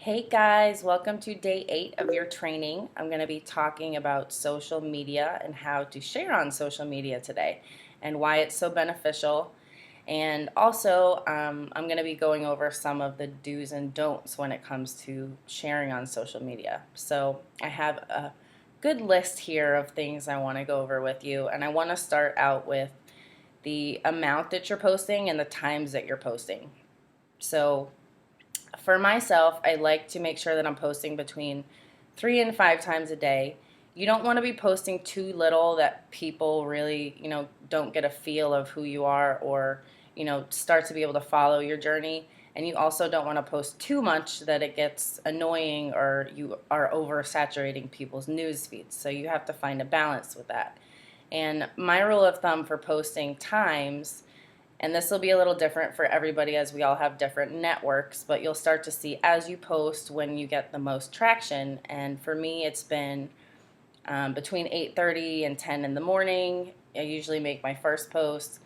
Hey guys, welcome to day 8 of your training. I'm going to be talking about social media and how to share on social media today and why it's so beneficial. And also, I'm going to be going over some of the do's and don'ts when it comes to sharing on social media. So I have a good list here of things I want to go over with you, and I want to start out with the amount that you're posting and the times that you're posting. So for myself, I like to make sure that I'm posting between 3 and 5 times a day. You don't want to be posting too little that people really, don't get a feel of who you are or, start to be able to follow your journey. And you also don't want to post too much that it gets annoying or you are oversaturating people's news feeds. So you have to find a balance with that. And my rule of thumb for posting times, and this will be a little different for everybody as we all have different networks, but you'll start to see as you post when you get the most traction. And for me, it's been between 8:30 and 10 in the morning. I usually make my first post.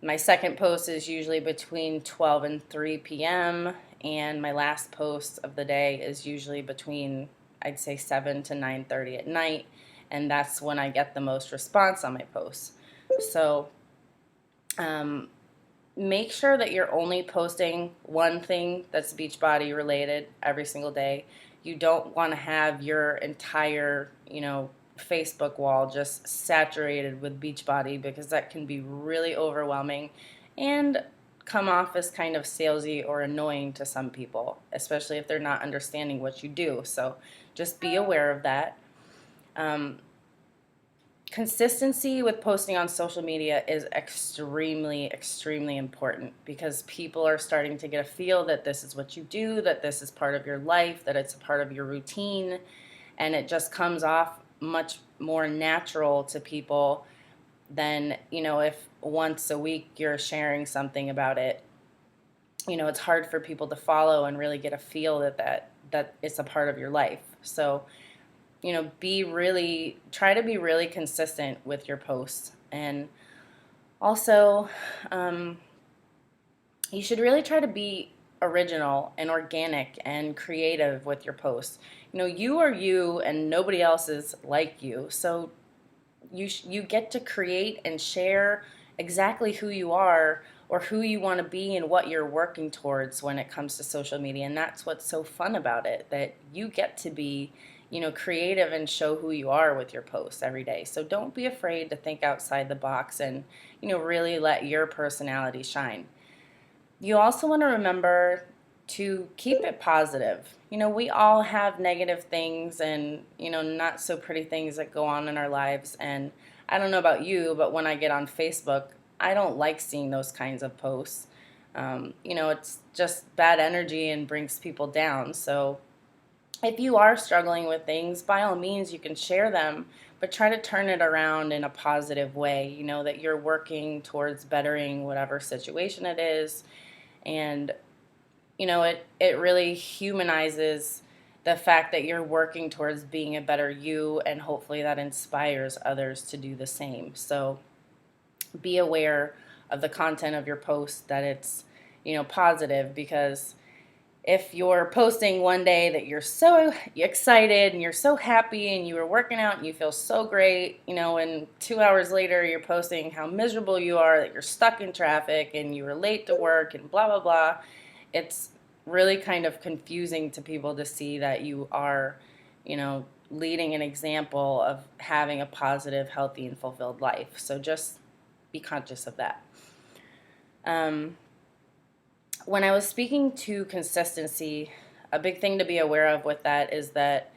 My second post is usually between 12 and 3 p.m. And my last post of the day is usually between, I'd say, 7 to 9:30 at night. And that's when I get the most response on my posts. So, make sure that you're only posting one thing that's Beachbody related every single day. You don't want to have your entire, Facebook wall just saturated with Beachbody because that can be really overwhelming and come off as kind of salesy or annoying to some people, especially if they're not understanding what you do. So just be aware of that. Um, Consistency with posting on social media is extremely important because people are starting to get a feel that this is what you do, that this is part of your life, that it's a part of your routine, and it just comes off much more natural to people than, if once a week you're sharing something about it. It's hard for people to follow and really get a feel that it's a part of your life. So try to be really consistent with your posts. And also, you should really try to be original and organic and creative with your posts. You are you and nobody else is like you. So you get to create and share exactly who you are or who you want to be and what you're working towards when it comes to social media. And that's what's so fun about it, that you get to be, creative and show who you are with your posts every day. So don't be afraid to think outside the box and, really let your personality shine. You also want to remember to keep it positive. We all have negative things and, not so pretty things that go on in our lives. And I don't know about you, but when I get on Facebook, I don't like seeing those kinds of posts. It's just bad energy and brings people down. So if you are struggling with things, by all means, you can share them, but try to turn it around in a positive way, that you're working towards bettering whatever situation it is. And, it really humanizes the fact that you're working towards being a better you, and hopefully that inspires others to do the same. So be aware of the content of your post, that it's, positive, because if you're posting one day that you're so excited and you're so happy and you were working out and you feel so great, and 2 hours later you're posting how miserable you are, that you're stuck in traffic and you were late to work and blah, blah, blah, it's really kind of confusing to people to see that you are, leading an example of having a positive, healthy, and fulfilled life. So just be conscious of that. When I was speaking to consistency, a big thing to be aware of with that is that,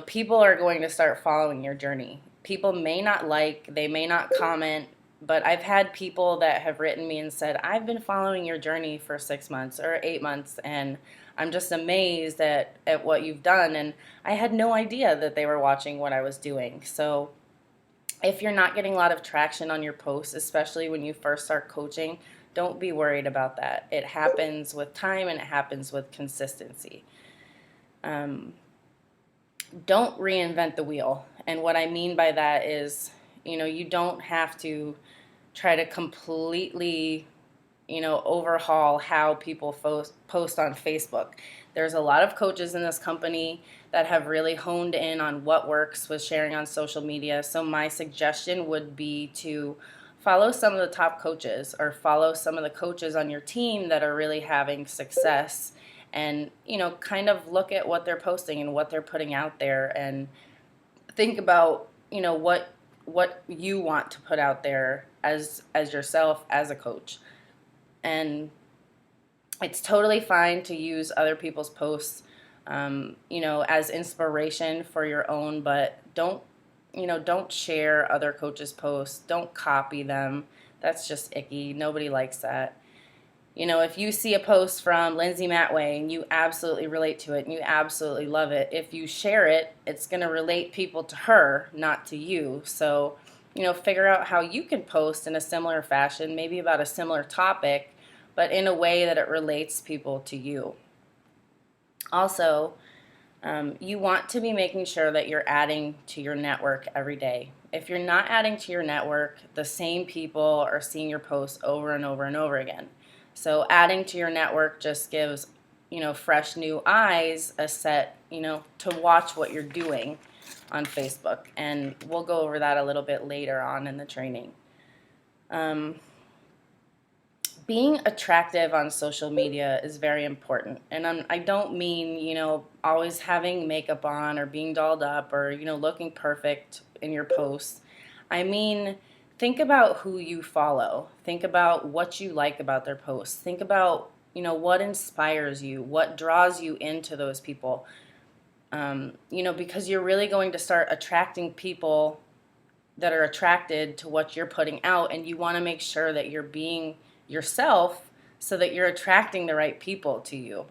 people are going to start following your journey. People may not like, they may not comment, but I've had people that have written me and said, I've been following your journey for 6 months or 8 months, and I'm just amazed at what you've done. And I had no idea that they were watching what I was doing. So if you're not getting a lot of traction on your posts, especially when you first start coaching, don't be worried about that. It happens with time and it happens with consistency. Don't reinvent the wheel. And what I mean by that is, you don't have to try to completely overhaul how people post on Facebook. There's a lot of coaches in this company that have really honed in on what works with sharing on social media. So my suggestion would be to follow some of the top coaches, or follow some of the coaches on your team that are really having success, and kind of look at what they're posting and what they're putting out there, and think about what you want to put out there as yourself as a coach. And it's totally fine to use other people's posts, as inspiration for your own, but don't share other coaches' posts. Don't copy them. That's just icky. Nobody likes that. If you see a post from Lindsay Matway and you absolutely relate to it and you absolutely love it, if you share it, it's going to relate people to her, not to you. So, figure out how you can post in a similar fashion, maybe about a similar topic, but in a way that it relates people to you. Also, you want to be making sure that you're adding to your network every day. If you're not adding to your network, the same people are seeing your posts over and over and over again. So adding to your network just gives, fresh new eyes a set, to watch what you're doing on Facebook. And we'll go over that a little bit later on in the training. Being attractive on social media is very important. And I don't mean, always having makeup on or being dolled up or, looking perfect in your posts. I mean, think about who you follow. Think about what you like about their posts. Think about, what inspires you, what draws you into those people. Because you're really going to start attracting people that are attracted to what you're putting out, and you want to make sure that you're being yourself so that you're attracting the right people to you,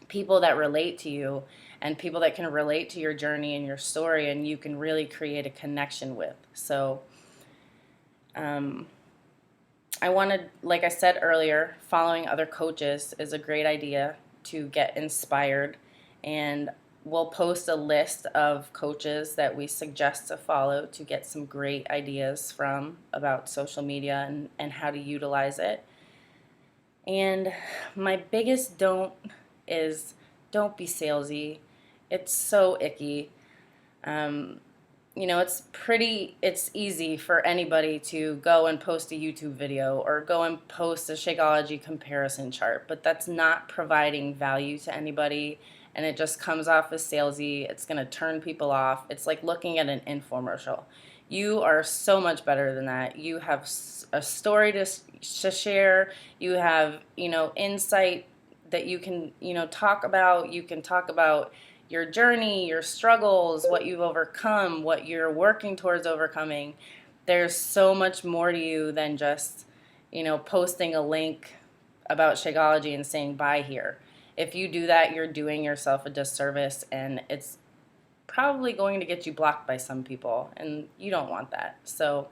people that relate to you, and people that can relate to your journey and your story, and you can really create a connection with. So I wanted, like I said earlier, following other coaches is a great idea to get inspired, and we'll post a list of coaches that we suggest to follow to get some great ideas from about social media and how to utilize it. And my biggest don't is don't be salesy. It's so icky. It's easy for anybody to go and post a YouTube video or go and post a Shakeology comparison chart, but that's not providing value to anybody, and it just comes off as salesy. It's going to turn people off. It's like looking at an infomercial. You are so much better than that. You have a story to share. You have, insight that you can, talk about. You can talk about your journey, your struggles, what you've overcome, what you're working towards overcoming. There's so much more to you than just, posting a link about Shakeology and saying buy here. If you do that, you're doing yourself a disservice, and it's probably going to get you blocked by some people, and you don't want that. So,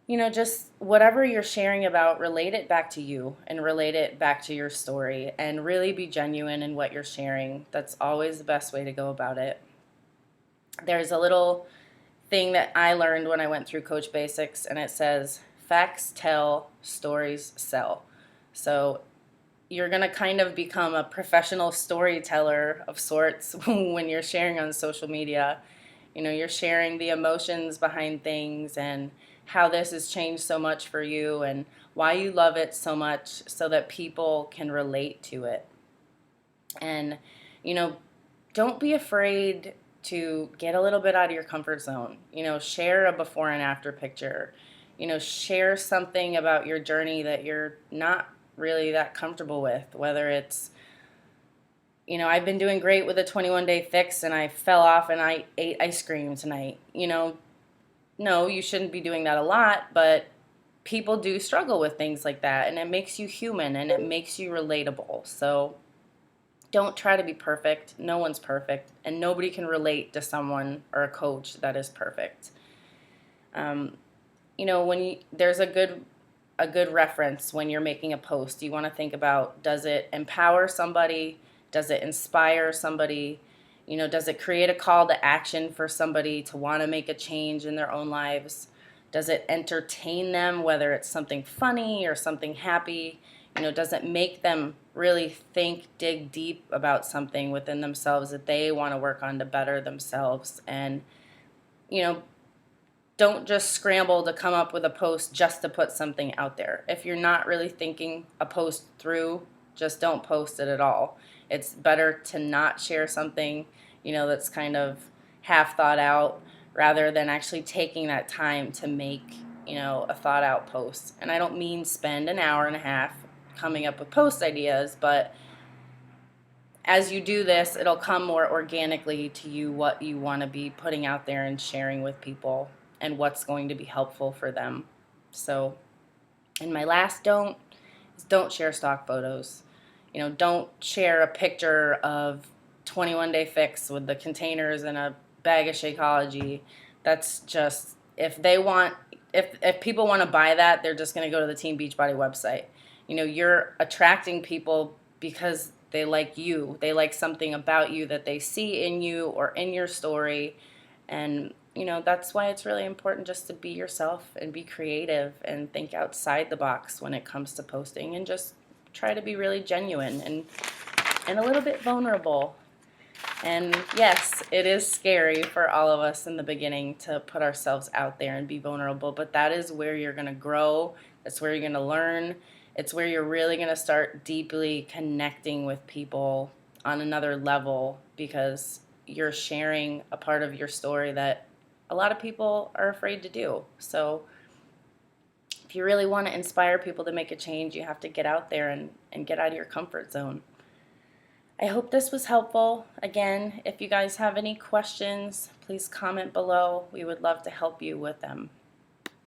just whatever you're sharing about, relate it back to you and relate it back to your story, and really be genuine in what you're sharing. That's always the best way to go about it. There's a little thing that I learned when I went through Coach Basics, and it says, facts tell, stories sell. So you're going to kind of become a professional storyteller of sorts when you're sharing on social media. You're sharing the emotions behind things and how this has changed so much for you and why you love it so much, so that people can relate to it. And, don't be afraid to get a little bit out of your comfort zone. Share a before and after picture. Share something about your journey that you're not really that comfortable with, whether it's, I've been doing great with a 21-day fix and I fell off and I ate ice cream tonight. No, you shouldn't be doing that a lot, but people do struggle with things like that, and it makes you human and it makes you relatable. So don't try to be perfect. No one's perfect, and nobody can relate to someone or a coach that is perfect. There's a good reference when you're making a post. You want to think about, does it empower somebody? Does it inspire somebody? Does it create a call to action for somebody to want to make a change in their own lives? Does it entertain them, whether it's something funny or something happy? Does it make them really think, dig deep about something within themselves that they want to work on to better themselves? And, you know, don't just scramble to come up with a post just to put something out there. If you're not really thinking a post through, just don't post it at all. It's better to not share something, that's kind of half thought out rather than actually taking that time to make, a thought out post. And I don't mean spend an hour and a half coming up with post ideas, but as you do this, it'll come more organically to you what you want to be putting out there and sharing with people and what's going to be helpful for them. So, and my last don't is don't share stock photos. Don't share a picture of 21 Day Fix with the containers and a bag of Shakeology. That's just, if people want to buy that, they're just going to go to the Team Beachbody website. You're attracting people because they like you. They like something about you that they see in you or in your story. And, that's why it's really important just to be yourself and be creative and think outside the box when it comes to posting, and just try to be really genuine and a little bit vulnerable. And yes, it is scary for all of us in the beginning to put ourselves out there and be vulnerable, but that is where you're going to grow. That's where you're going to learn. It's where you're really going to start deeply connecting with people on another level, because you're sharing a part of your story that a lot of people are afraid to do. So if you really want to inspire people to make a change, you have to get out there and get out of your comfort zone. I hope this was helpful. Again, if you guys have any questions, please comment below. We would love to help you with them.